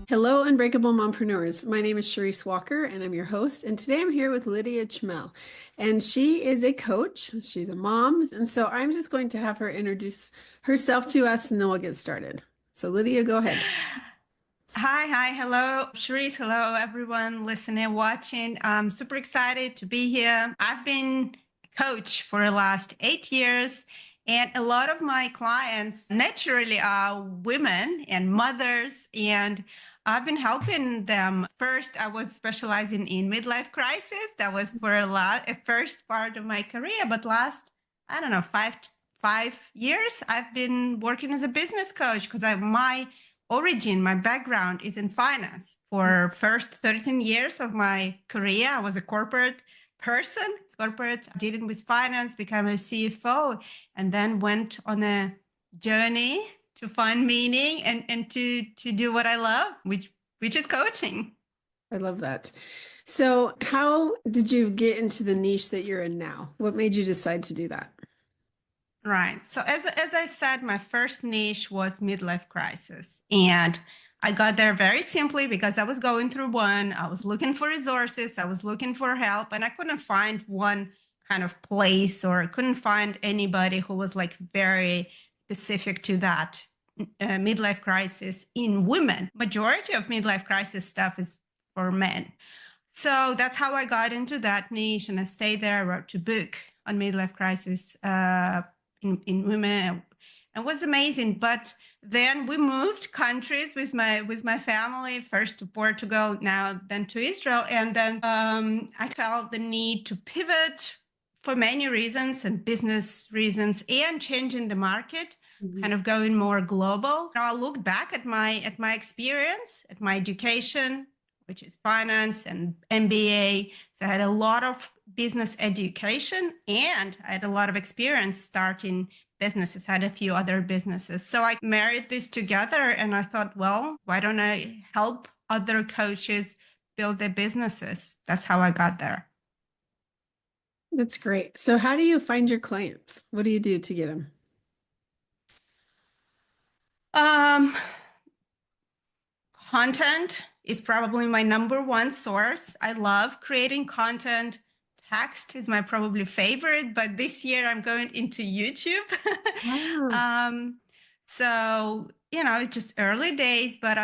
Hello, Unbreakable Mompreneurs. My name is Charisse Walker, and I'm your host. And today I'm here with Lidia Chmel, and she is a coach. She's a mom, and so I'm just going to have her introduce herself to us, and then we'll get started. So, Lydia, go ahead. Hi, hello, Charisse, hello, everyone listening, watching. I'm super excited to be here. I've been a coach for the last 8 years, and a lot of my clients naturally are women and mothers, and I've been helping them. First, I was specializing in midlife crisis. That was for a first part of my career, but last, I don't know, five years, I've been working as a business coach because my background is in finance. For first 13 years of my career, I was a corporate person, dealing with finance, became a CFO, and then went on a journey to find meaning and to do what I love, which is coaching. I love that. So, how did you get into the niche that you're in now? What made you decide to do that? Right. So as I said, my first niche was midlife crisis. And I got there very simply because I was going through one. I was looking for resources, I was looking for help, and I couldn't find one kind of place, or couldn't find anybody who was like very specific to that midlife crisis in women. Majority of midlife crisis stuff is for men. So that's how I got into that niche, and I stayed there. I wrote a book on midlife crisis in women. It was amazing. But then we moved countries with my family, first to Portugal, now then to Israel, and then I felt the need to pivot for many reasons, and business reasons, and changing the market, kind of going more global. I look back at my experience, at my education, which is finance and MBA. So I had a lot of business education, and I had a lot of experience starting businesses, had a few other businesses. So I married this together, and I thought, well, why don't I help other coaches build their businesses? That's how I got there. That's great. So, how do you find your clients? What do you do to get them? Um, Content is probably my number one source. I love creating content. Text is my probably favorite, but this year I'm going into YouTube. Wow. um, so, it's just early days, but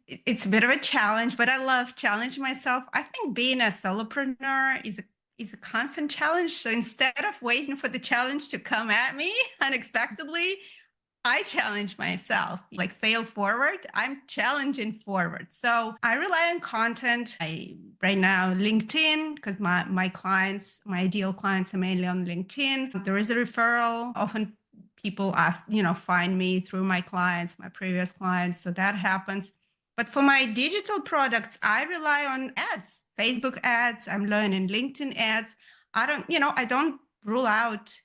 it's a bit of a challenge, but I love challenge myself. I think being a solopreneur is a constant challenge. So instead of waiting for the challenge to come at me unexpectedly, I challenge myself, like fail forward. I'm challenging forward. So I rely on content. Right now LinkedIn, because my clients, my ideal clients are mainly on LinkedIn. There is a referral. Often people find me through my clients, my previous clients. So that happens. But for my digital products, I rely on ads, Facebook ads. I'm learning LinkedIn ads. I don't rule out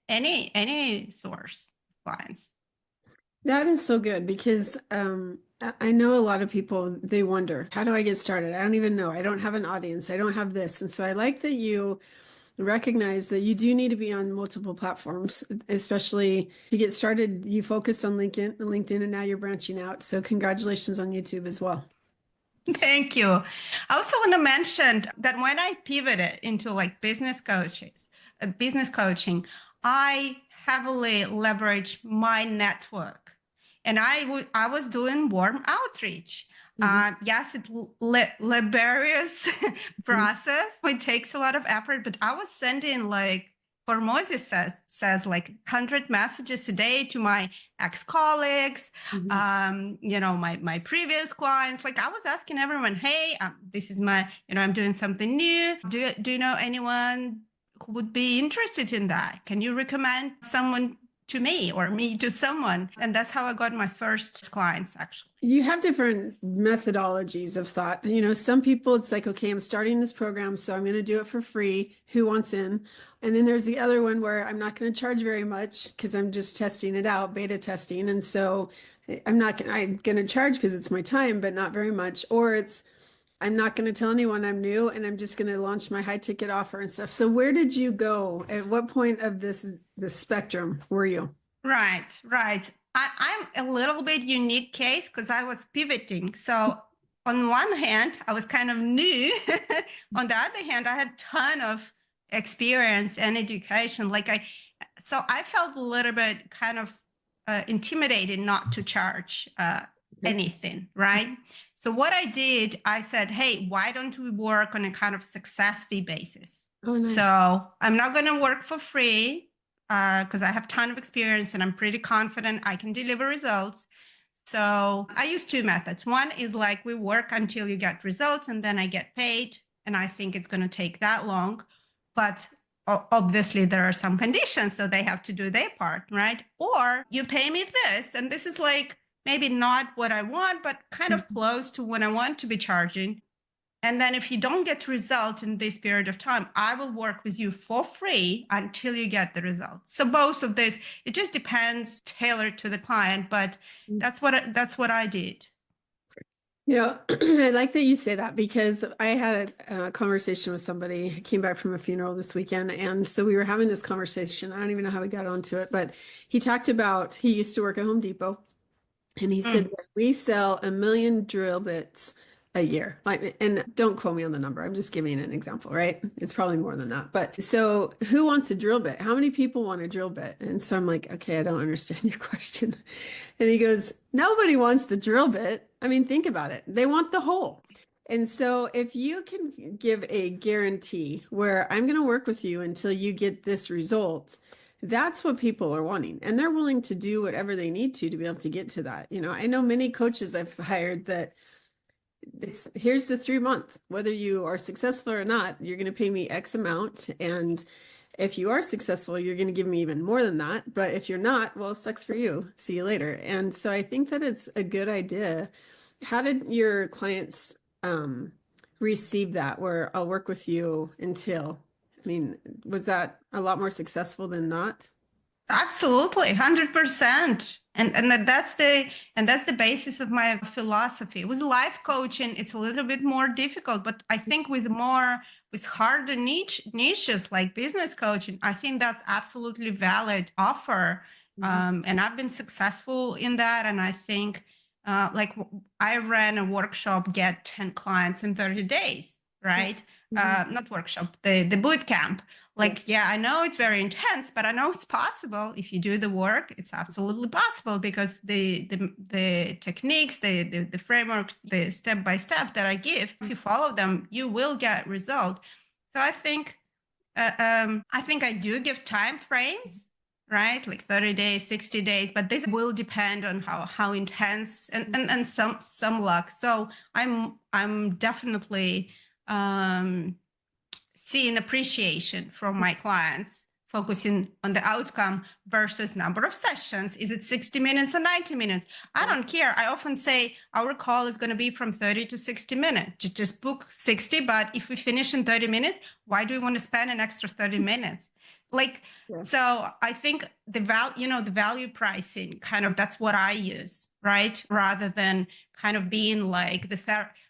any source clients. That is so good because I know a lot of people, they wonder, how do I get started? I don't even know. I don't have an audience. I don't have this. And so I like that you recognize that you do need to be on multiple platforms, especially to get started. You focused on LinkedIn, and now you're branching out. So congratulations on YouTube as well. Thank you. I also want to mention that when I pivoted into like business coaching, I heavily leveraged my network, and I was doing warm outreach. Yes, it's laborious process. It takes a lot of effort, but I was sending like, for Moses says like 100 messages a day to my ex-colleagues, my previous clients. Like I was asking everyone, hey, this is I'm doing something new. Do you know anyone who would be interested in that? Can you recommend someone to me, or me to someone? And that's how I got my first clients, actually. You have different methodologies of thought. Some people, it's like, okay, I'm starting this program, so I'm going to do it for free. Who wants in? And then there's the other one where I'm not going to charge very much because I'm just testing it out, beta testing. And so I'm going to charge because it's my time, but not very much. Or I'm not going to tell anyone I'm new, and I'm just going to launch my high ticket offer and stuff. So where did you go? At what point of the spectrum were you? Right. I'm a little bit unique case because I was pivoting. So on one hand, I was kind of new. On the other hand, I had a ton of experience and education. So I felt a little bit kind of intimidated not to charge anything, right? So what I did, I said, hey, why don't we work on a kind of success fee basis? Oh, nice. So I'm not going to work for free because I have a ton of experience and I'm pretty confident I can deliver results. So I use two methods. One is like we work until you get results and then I get paid. And I think it's going to take that long. But obviously there are some conditions, so they have to do their part, right? Or you pay me this, and this is like maybe not what I want, but kind of close to what I want to be charging. And then if you don't get result in this period of time, I will work with you for free until you get the result. So both of this, it just depends, tailored to the client, but that's what I did. You know, I like that you say that because I had a conversation with somebody. I came back from a funeral this weekend. And so we were having this conversation. I don't even know how we got onto it, but he talked about, he used to work at Home Depot. And he said, we sell 1 million drill bits a year. Like, and don't quote me on the number. I'm just giving an example, right? It's probably more than that. But so who wants a drill bit? How many people want a drill bit? And so I'm like, okay, I don't understand your question. And he goes, nobody wants the drill bit. I mean, think about it. They want the whole. And so if you can give a guarantee where I'm going to work with you until you get this result, that's what people are wanting. And they're willing to do whatever they need to be able to get to that. You know, I know many coaches I've hired that here's the 3 month, whether you are successful or not, you're going to pay me X amount. And if you are successful, you're going to give me even more than that. But if you're not, well, sucks for you. See you later. And so I think that it's a good idea. How did your clients receive that, where I'll work with you until, I mean, was that a lot more successful than not? Absolutely, 100%. That's the basis of my philosophy. With life coaching, it's a little bit more difficult, but I think with harder niches like business coaching, I think that's absolutely valid offer. And I've been successful in that. And I think like I ran a workshop, get 10 clients in 30 days, right? Not workshop, the boot camp. Like, yeah, I know it's very intense, but I know it's possible. If you do the work, it's absolutely possible because the techniques, the frameworks, the step-by-step that I give, if you follow them, you will get result. So I think I do give time frames, right? Like 30 days, 60 days, but this will depend on how intense and some luck. So I'm definitely seeing appreciation from my clients, focusing on the outcome versus number of sessions. Is it 60 minutes or 90 minutes? I don't care. I often say our call is going to be from 30 to 60 minutes. Just book 60, but if we finish in 30 minutes, why do we want to spend an extra 30 minutes? So I think the value pricing, kind of, that's what I use, right? Rather than kind of being like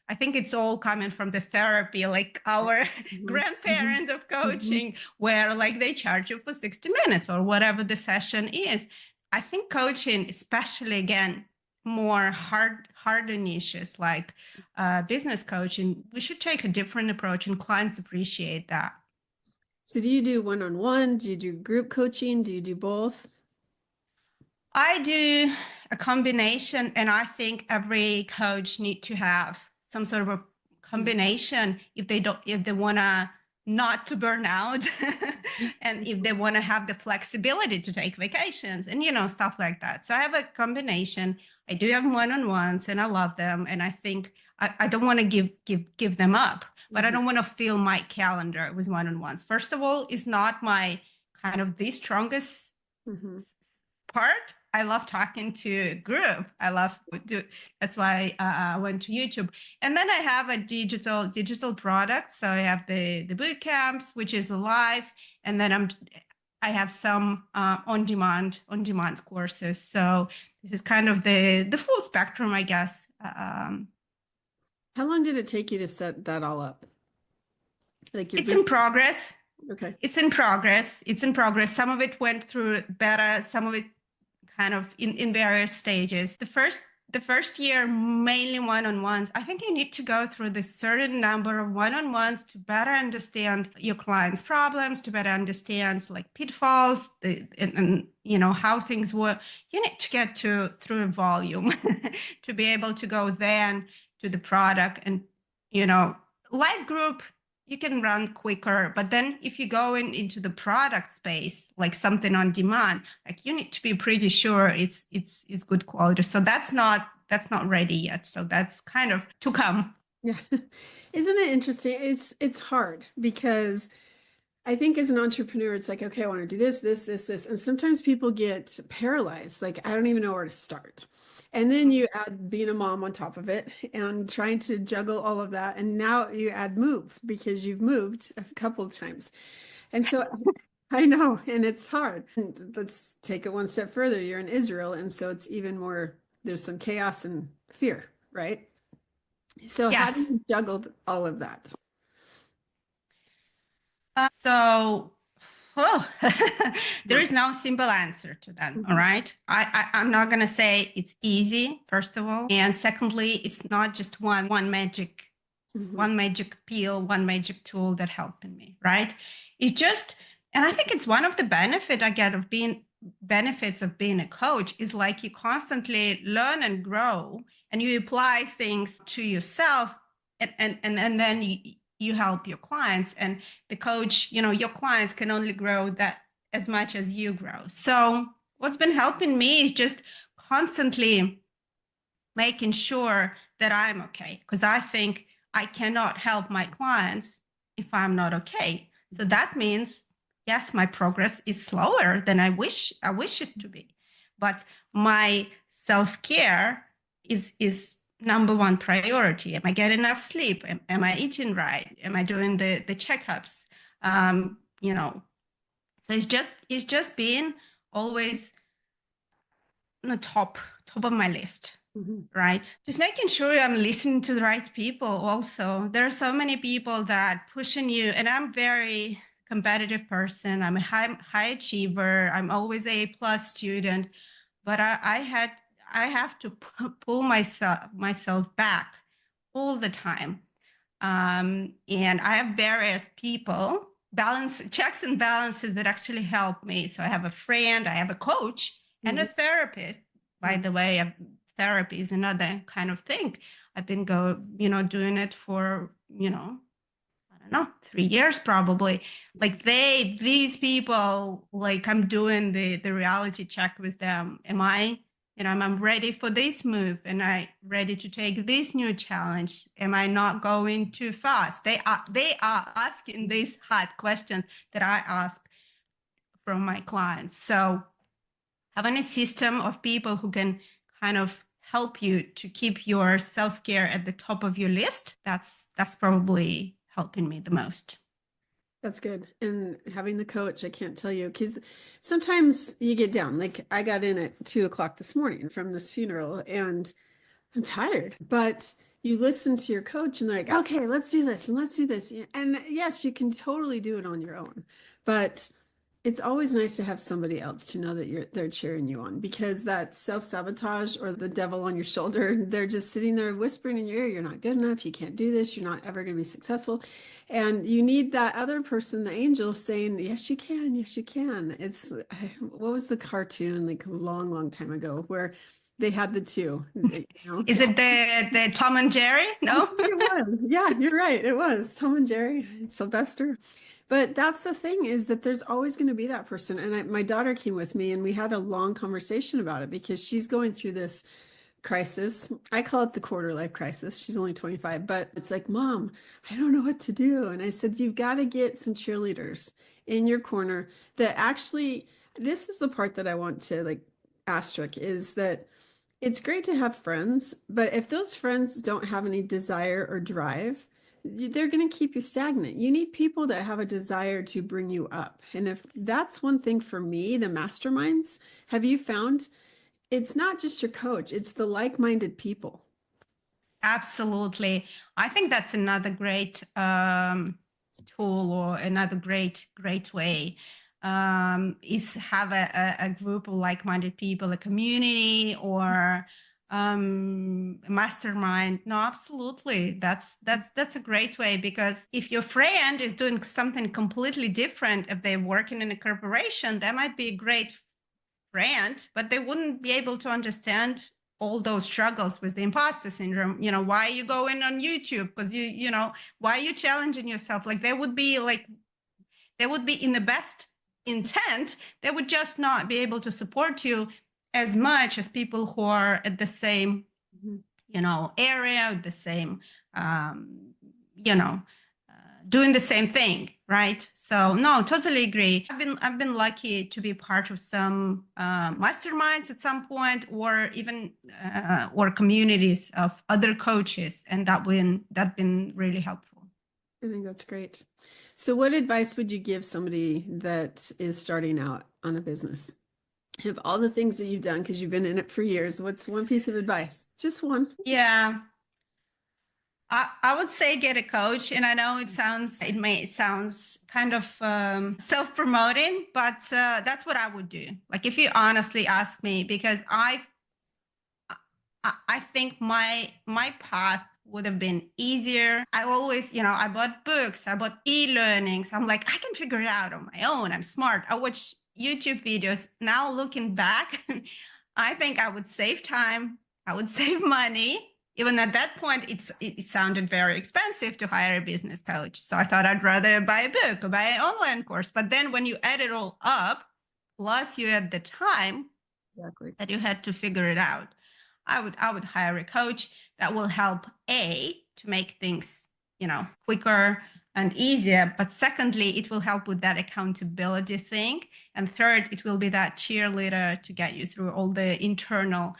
I think it's all coming from the therapy, like our grandparent of coaching, where like they charge you for 60 minutes or whatever the session is. I think coaching, especially again, more harder niches like business coaching, we should take a different approach, and clients appreciate that. So do you do one-on-one? Do you do group coaching? Do you do both? I do a combination, and I think every coach need to have some sort of a combination if they want to not to burn out and if they want to have the flexibility to take vacations and stuff like that. So I have a combination. I do have one-on-ones and I love them, and I think I don't want to give them up, but I don't want to fill my calendar with one-on-ones. First of all, it's not my kind of the strongest part. I love talking to group. That's why I went to YouTube. And then I have a digital product. So I have the boot camps, which is live, and then I have some on-demand courses. So this is kind of the full spectrum, I guess. How long did it take you to set that all up? It's in progress. Okay. It's in progress. Some of it went through beta, some of it kind of in various stages. The first year, mainly one-on-ones. I think you need to go through this certain number of one-on-ones to better understand your client's problems, to better understand like pitfalls, and you know how things work. You need to get through a volume to be able to go then to the product. And you know, live group, you can run quicker, but then if you go into the product space, like something on demand, like you need to be pretty sure it's good quality. So that's not ready yet. So that's kind of to come. Yeah. Isn't it interesting? It's hard because I think as an entrepreneur, it's like, okay, I want to do this, this, this, this. And sometimes people get paralyzed. Like, I don't even know where to start. And then you add being a mom on top of it and trying to juggle all of that. And now you add move because you've moved a couple of times. And so I know, and it's hard. And let's take it one step further. You're in Israel. And so it's even more, there's some chaos and fear, right? So how do Yes. you juggle all of that? So, oh, there No. is no simple answer to that. All Mhm. right. I'm not going to say it's easy, first of all. And secondly, it's not just one magic, Mhm. one magic pill, one magic tool that helped me, right? It's just, and I think it's one of the benefits of being a coach is like you constantly learn and grow and you apply things to yourself, and then you help your clients. And the coach, you know, your clients can only grow that as much as you grow. So what's been helping me is just constantly making sure that I'm okay, because I think I cannot help my clients if I'm not okay. So that means, yes, my progress is slower than I wish it to be, but my self-care is number one priority. Am I getting enough sleep? Am I eating right? Am I doing the checkups? You know, so it's just being always on the top of my list, Mhm. right? Just making sure I'm listening to the right people. Also, there are so many people that pushing you, and I'm very competitive person. I'm a high achiever. I'm always A+ student, but I have to pull myself back all the time. And I have various people, balance checks and balances that actually help me. So I have a friend, I have a coach, and a Mhm. therapist. By the way, therapy is another kind of thing. I've been doing it for, I don't know, 3 years probably. Like these people, like I'm doing the reality check with them. I'm ready for this move, and I ready to take this new challenge. Am I not going too fast? They are asking these hard questions that I ask from my clients. So having a system of people who can kind of help you to keep your self-care at the top of your list, that's probably helping me the most. That's good. And having the coach, I can't tell you, because sometimes you get down. Like I got in at 2 o'clock this morning from this funeral and I'm tired, but you listen to your coach and they're like, okay, let's do this and let's do this. And yes, you can totally do it on your own, but it's always nice to have somebody else to know that they're cheering you on, because that self-sabotage or the devil on your shoulder, they're just sitting there whispering in your ear, you're not good enough, you can't do this, you're not ever going to be successful. And you need that other person, the angel, saying, yes, you can, yes, you can. It's what was the cartoon like a long, long time ago where they had the two, Is it the Tom and Jerry? I No? think it was. Yeah, you're right. It was Tom and Jerry, Sylvester. But that's the thing, is that there's always going to be that person. And my daughter came with me and we had a long conversation about it because she's going through this crisis. I call it the quarter life crisis. She's only 25, but it's like, Mom, I don't know what to do. And I said, you've got to get some cheerleaders in your corner that actually, this is the part that I want to like asterisk, is that it's great to have friends, but if those friends don't have any desire or drive, they're going to keep you stagnant. You need people that have a desire to bring you up. And if that's one thing for me, the masterminds, have you found it's not just your coach, it's the like-minded people. Absolutely. I think that's another great tool, or another great way. is have a group of like-minded people, a community, or mastermind. No, absolutely. That's a great way, because if your friend is doing something completely different, if they're working in a corporation, that might be a great friend, but they wouldn't be able to understand all those struggles with the imposter syndrome. Why are you going on YouTube? Because why are you challenging yourself? Like they would be in the best intent, they would just not be able to support you as much as people who are at the same, area, the same, you know, doing the same thing, right? So no, totally agree. I've been lucky to be part of some masterminds at some point, or even or communities of other coaches, and that's been really helpful. I think that's great. So what advice would you give somebody that is starting out on a business? Of all the things that you've done, because you've been in it for years, what's one piece of advice? Just one. Yeah. I would say get a coach, and I know it sounds kind of self-promoting, but that's what I would do. Like if you honestly ask me, because I think my path would have been easier. I always, I bought books, I bought e-learnings. I'm like, I can figure it out on my own. I'm smart. I watch YouTube videos. Now looking back, I think I would save time. I would save money. Even at that point, it sounded very expensive to hire a business coach. So I thought I'd rather buy a book or buy an online course. But then when you add it all up, plus you had the time that you had to figure it out, I would hire a coach that will help to make things, quicker and easier. But secondly, it will help with that accountability thing. And third, it will be that cheerleader to get you through all the internal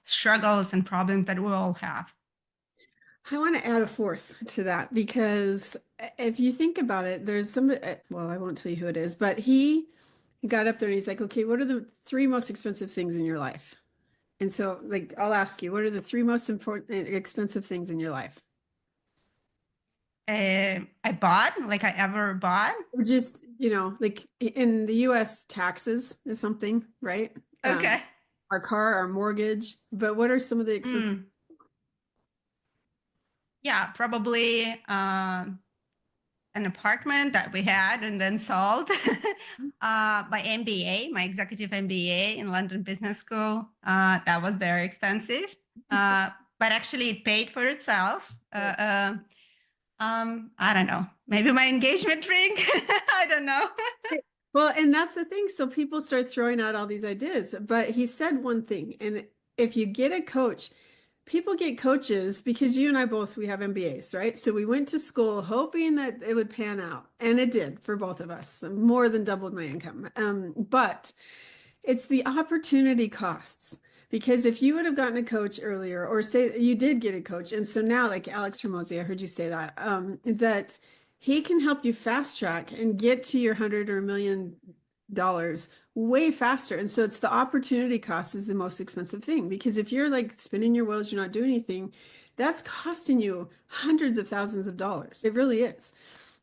struggles and problems that we all have. I want to add a fourth to that, because if you think about it, there's somebody, well, I won't tell you who it is, but he got up there and he's like, okay, what are the 3 most expensive things in your life? And so like, I'll ask you, what are the 3 most important expensive things in your life? I ever bought. Or just, like in the US, taxes is something, right? Okay. Our car, our mortgage, but what are some of the expensive? Yeah, probably an apartment that we had and then sold. My MBA, my executive MBA in London Business School, that was very expensive, but actually it paid for itself. I don't know, maybe my engagement ring. I don't know. Well, and that's the thing. So people start throwing out all these ideas, but he said one thing, and if you get a coach, people get coaches because you and I both, we have MBAs, right? So we went to school hoping that it would pan out, and it did for both of us, more than doubled my income. But it's the opportunity costs. Because if you would have gotten a coach earlier, or say you did get a coach, and so now, like Alex Hormozi, I heard you say that, that he can help you fast track and get to your 100 or $1 million way faster. And so it's the opportunity cost is the most expensive thing, because if you're like spinning your wheels, you're not doing anything, that's costing you hundreds of thousands of dollars. It really is.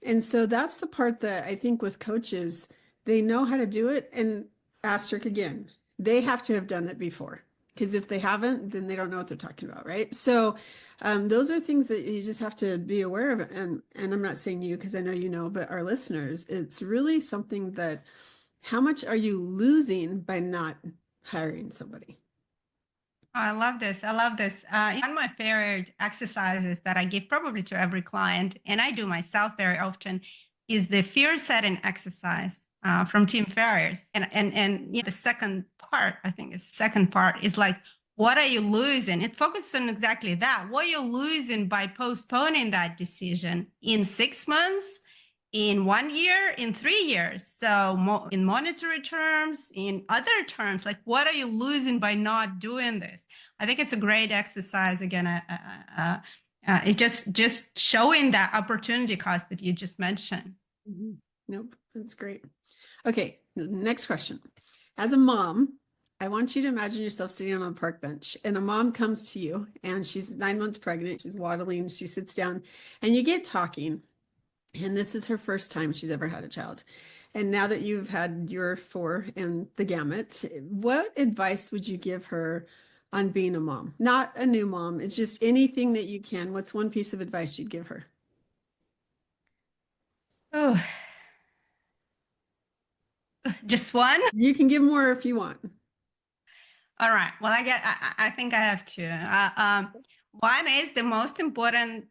And so that's the part that I think with coaches, they know how to do it. And asterisk again, they have to have done it before. Because if they haven't, then they don't know what they're talking about, right? So those are things that you just have to be aware of. And I'm not saying you, because I know you know, but our listeners, it's really something that, how much are you losing by not hiring somebody? Oh, I love this. I love this. One of my favorite exercises that I give probably to every client, and I do myself very often, is the fear setting exercise from Tim Ferriss. And the second part, I think the second part is like, what are you losing? It focuses on exactly that. What are you losing by postponing that decision in 6 months, in 1 year, in 3 years? So in monetary terms, in other terms, like what are you losing by not doing this? I think it's a great exercise. Again, it's just showing that opportunity cost that you just mentioned. Mm-hmm. Nope, that's great. Okay, next question. As a mom, I want you to imagine yourself sitting on a park bench, and a mom comes to you and she's 9 months pregnant. She's waddling, she sits down, and you get talking. And this is her first time she's ever had a child. And now that you've had your four and the gamut, what advice would you give her on being a mom? Not a new mom, it's just anything that you can. What's one piece of advice you'd give her? Oh, just one? You can give more if you want. All right. Well, I think I have two. One is the most important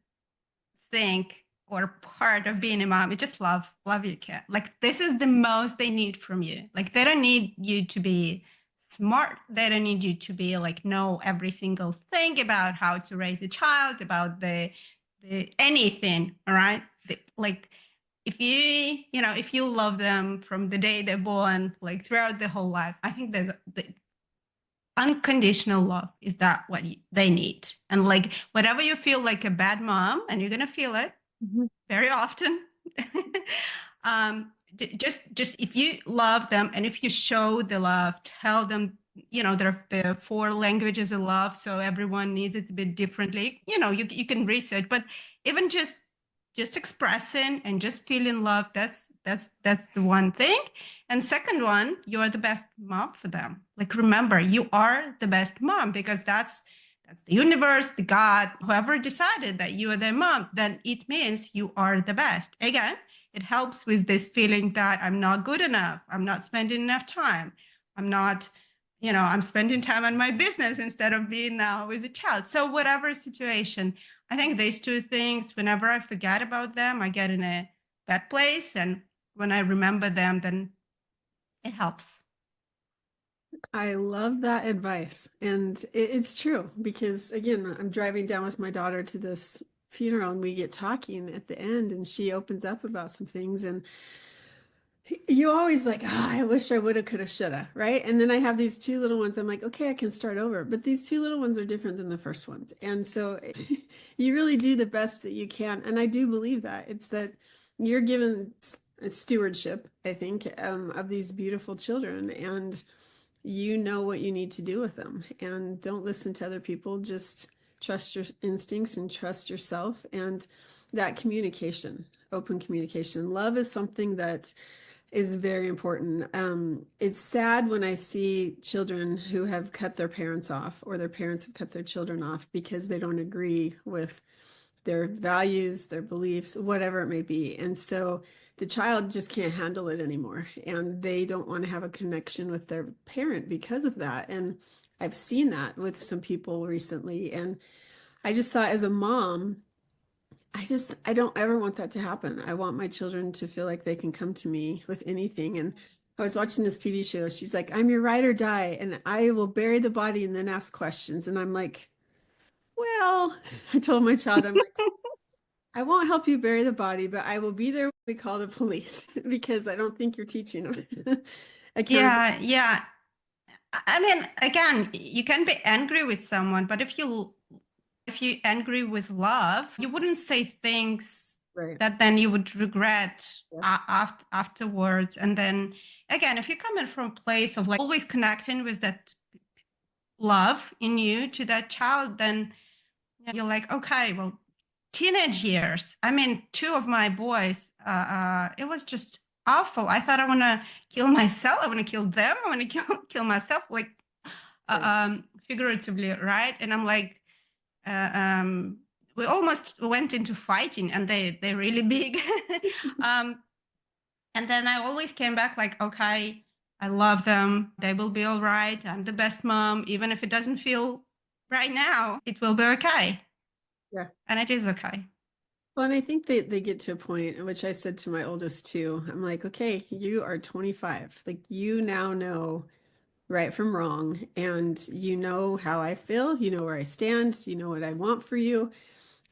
thing or part of being a mom is just love your kid. Like this is the most they need from you. Like they don't need you to be smart. They don't need you to be like know every single thing about how to raise a child, about the anything. All right. Like if if you love them from the day they're born, like throughout the whole life, I think there's the unconditional love is that what they need. And like whatever you feel like a bad mom, and you're gonna feel it Mhm. very often. Just if you love them and if you show the love, tell them, there are four languages of love, so everyone needs it a bit differently. You can research, but even just expressing and just feeling love, that's the one thing. And second one, you are the best mom for them. Like remember, you are the best mom because that's the universe, the God, whoever decided that you are their mom, then it means you are the best. Again, it helps with this feeling that I'm not good enough, I'm not spending enough time, I'm not, I'm spending time on my business instead of being now with a child. So whatever situation, I think these two things, whenever I forget about them, I get in a bad place. And when I remember them, then it helps. I love that advice. And it's true because, again, I'm driving down with my daughter to this funeral and we get talking at the end and she opens up about some things. And you always like, oh, I wish I woulda, coulda, shoulda, right? And then I have these two little ones. I'm like, okay, I can start over. But these two little ones are different than the first ones. And so you really do the best that you can. And I do believe that. It's that you're given a stewardship, I think, of these beautiful children. And you know what you need to do with them. And don't listen to other people. Just trust your instincts and trust yourself. And that communication, open communication. Love is something that is very important. It's sad when I see children who have cut their parents off or their parents have cut their children off because they don't agree with their values, their beliefs, whatever it may be. And so the child just can't handle it anymore. And they don't want to have a connection with their parent because of that. And I've seen that with some people recently. And I just thought as a mom, I don't ever want that to happen. I want my children to feel like they can come to me with anything. And I was watching this TV show. She's like, I'm your ride or die, and I will bury the body and then ask questions. And I'm like, well, I told my child, I'm like, I won't help you bury the body, but I will be there when we call the police because I don't think you're teaching them accountability. Yeah, yeah. I mean, again, you can be angry with someone, but if you angry with love, you wouldn't say things Right. that then you would regret Yeah. afterwards. And then again, if you're coming from a place of like always connecting with that love in you to that child, then you're like, okay, well, teenage years. I mean, two of my boys, it was just awful. I thought I want to kill myself. I want to kill them. I want to kill myself, like Right. figuratively, right? And I'm like, uh, um, we almost went into fighting, and they're really big. um, and then I always came back like, okay, I love them. They will be all right. I'm the best mom, even if it doesn't feel right now. It will be okay, Yeah. and it is okay. Well, and I think they get to a point in which I said to my oldest too, I'm like, okay, you are 25. Like you now know right from wrong, and you know how I feel, you know where I stand, you know what I want for you,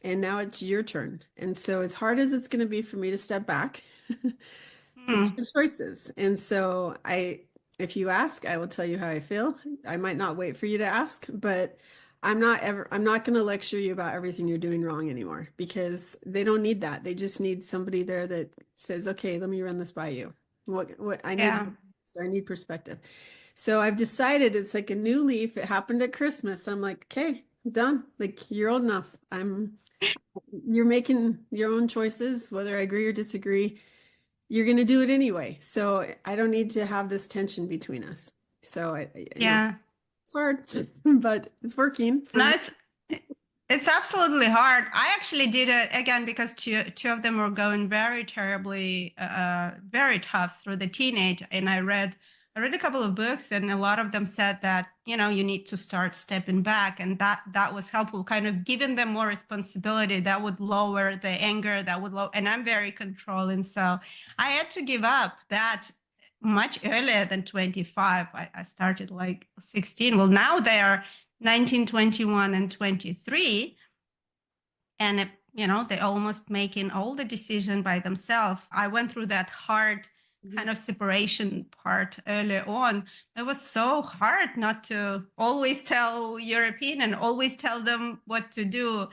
and now it's your turn. And so as hard as it's going to be for me to step back, it's Hmm. your choices. And so if you ask, I will tell you how I feel. I might not wait for you to ask, but I'm not going to lecture you about everything you're doing wrong anymore because they don't need that. They just need somebody there that says, okay, let me run this by you. What I need, Yeah. I need perspective. So I've decided it's like a new leaf. It happened at Christmas. I'm like, okay, I'm done. Like you're old enough. You're making your own choices, whether I agree or disagree. You're going to do it anyway. So I don't need to have this tension between us. So Yeah. it's hard, but it's working for No, me. it's absolutely hard. I actually did it again because two of them were going very terribly, very tough through the teenage. And I read a couple of books, and a lot of them said that, you know, you need to start stepping back, and that was helpful, kind of giving them more responsibility. That would lower the anger. That would lower. And I'm very controlling, so I had to give up that much earlier than 25. I started like 16. Well, now they are 19, 21, and 23. And, you know, they're almost making all the decision by themselves. I went through that hard kind of separation part earlier on. It was so hard not to always tell your opinion, always tell them what to do.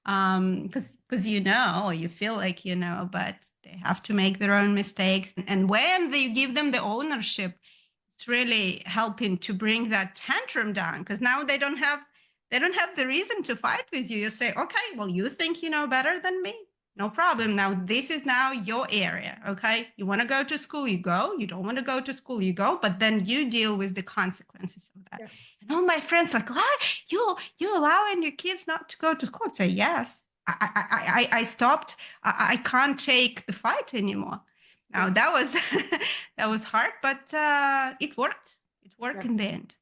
Because you know, or you feel like you know, but they have to make their own mistakes. And when you give them the ownership, it's really helping to bring that tantrum down, because now they don't have the reason to fight with you. You say, okay, well, you think you know better than me, no problem. Now this is now your area. Okay, you want to go to school, you go. You don't want to go to school, you go, but then you deal with the consequences of that. Yeah. And all my friends like, what, you allowing your kids not to go to school? I say, yes, I stopped. I can't take the fight anymore. Now that was that was hard, but it worked. It worked in the end.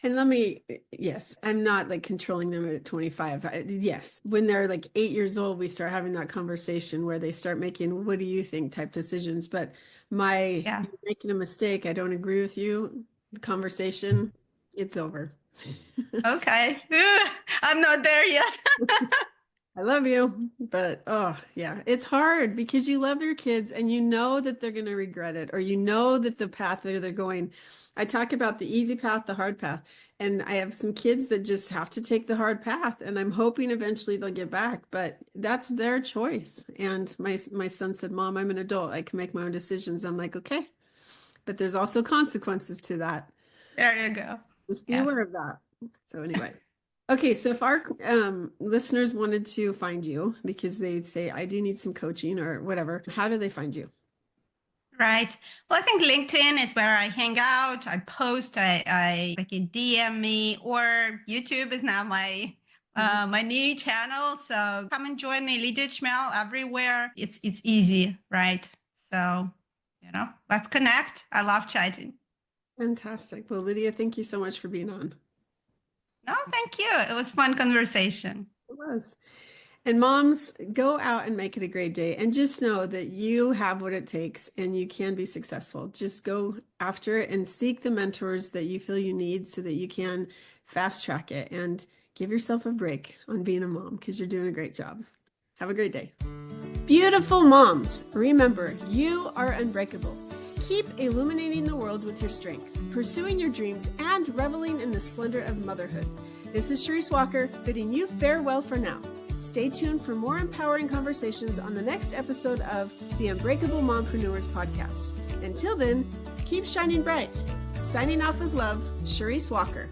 And yes, I'm not like controlling them at 25. Yes, when they're like 8 years old, we start having that conversation where they start making, what do you think type decisions. But you're making a mistake, I don't agree with you, the conversation, it's over. Okay. I'm not there yet. I love you, but oh yeah, it's hard because you love your kids and you know that they're going to regret it, or you know that the path that they're going. I talk about the easy path, the hard path, and I have some kids that just have to take the hard path, and I'm hoping eventually they'll get back, but that's their choice. And my son said, "Mom, I'm an adult. I can make my own decisions." I'm like, "Okay." But there's also consequences to that. There you go. Just be aware of that. So anyway. Okay, so if our listeners wanted to find you because they'd say, I do need some coaching or whatever, how do they find you? Right. Well, I think LinkedIn is where I hang out. I post, I can DM me, or YouTube is now my my new channel. So come and join me, Lidia Chmel, everywhere. It's easy, right? So, you know, let's connect. I love chatting. Fantastic. Well, Lidia, thank you so much for being on. No, thank you. It was a fun conversation. It was. And moms, go out and make it a great day. And just know that you have what it takes and you can be successful. Just go after it and seek the mentors that you feel you need so that you can fast track it and give yourself a break on being a mom, because you're doing a great job. Have a great day. Beautiful moms, remember, you are unbreakable. Keep illuminating the world with your strength, pursuing your dreams, and reveling in the splendor of motherhood. This is Charisse Walker, bidding you farewell for now. Stay tuned for more empowering conversations on the next episode of the Unbreakable Mompreneurs podcast. Until then, keep shining bright. Signing off with love, Charisse Walker.